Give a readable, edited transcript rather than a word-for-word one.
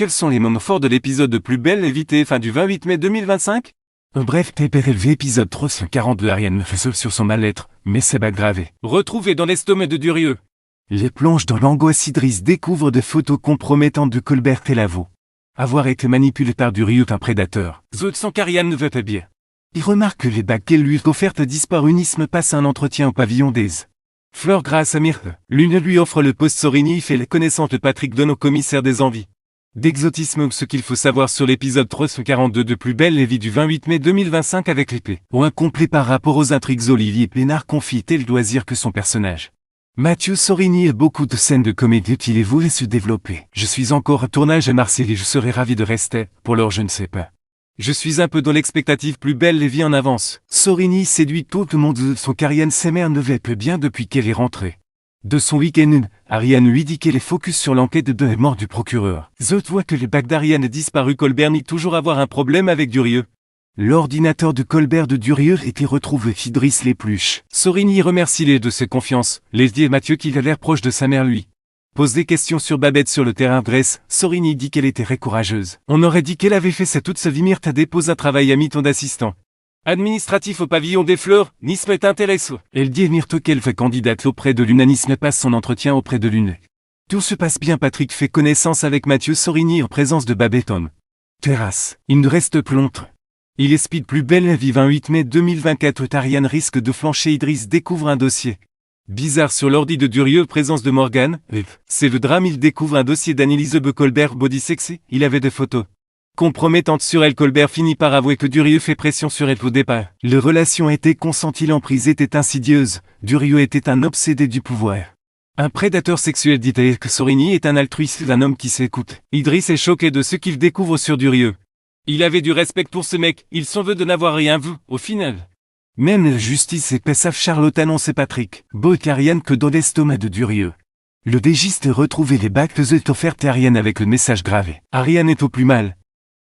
Quels sont les moments forts de l'épisode de Plus belle la vie fin du 28 mai 2025? Un bref PPRLV épisode 342 Ariane me fait seul sur son mal-être, mais c'est pas grave. Retrouvé dans l'estomac de Durieux. Les plonge dans l'angoisse. Idriss découvre de photos compromettantes de Colbert et Lavaux. Avoir été manipulé par Durieux un prédateur. Zut sans qu'Ariane ne veut pas bien. Il remarque que les bagues qu'elle lui offertes disparues. Nisme passe un entretien au pavillon d'Aise. Fleur grâce à Myrte. L'une lui offre le poste Sorini et fait la connaissance de Patrick Donne au commissaire des envies. D'exotisme, ce qu'il faut savoir sur l'épisode 342 de Plus belle la vie du 28 mai 2025 avec l'épée. Ou incomplet par rapport aux intrigues. Olivier Pénard confie tel loisir que son personnage. Mathieu Sorini a beaucoup de scènes de comédie qu'il est voulu se développer. Je suis encore à tournage à Marseille et je serais ravi de rester, pour l'heure je ne sais pas. Je suis un peu dans l'expectative. Plus belle la vie en avance. Sorini séduit tout le monde de son Ariane. Sa mère ne va plus bien depuis qu'elle est rentrée. De son week-end, Ariane lui dit qu'elle est focus sur l'enquête de la mort du procureur. Zot voit que les bagues d'Ariane a disparu. Colbert nie toujours avoir un problème avec Durieux. L'ordinateur de Colbert de Durieux était retrouvé. Idriss l'épluche. Sorini remercie les de ses confiances. Leslie et Mathieu qu'il a l'air proche de sa mère lui. Pose des questions sur Babette sur le terrain. Grèce. Sorini dit qu'elle était très courageuse. On aurait dit qu'elle avait fait ça toute sa vie. Myrthe dépose un travail à mi-temps d'assistant administratif au pavillon des fleurs. Nisme est intéressant. Elle dit à Myrthe qu'elle fait candidate auprès de Lune. Nisme passe son entretien auprès de Lune. Tout se passe bien. Patrick fait connaissance avec Mathieu Sorini en présence de Babette. Terrasse. Il ne reste plus longtemps. Il est speed. Plus belle la vie 28 mai 2024. Ariane risque de flancher. Idriss découvre un dossier bizarre sur l'ordi de Durieux. Présence de Morgane. C'est le drame. Il découvre un dossier d'Anne-Elisabeth Colbert. Body sexy. Il avait des photos compromettantes sur elle. Colbert finit par avouer que Durieux fait pression sur elle au départ. Leur relation était consentie. L'emprise était insidieuse. Durieux était un obsédé du pouvoir. Un prédateur sexuel. Dit à elle que Sorini est un altruiste, un homme qui s'écoute. Idriss est choqué de ce qu'il découvre sur Durieux. Il avait du respect pour ce mec, il s'en veut de n'avoir rien vu, au final. Même la justice est savent. Charlotte annonce Patrick. Beau Ariane que dans l'estomac de Durieux. Le dégiste retrouvé les bagues est offerte à Ariane avec le message gravé. Ariane est au plus mal,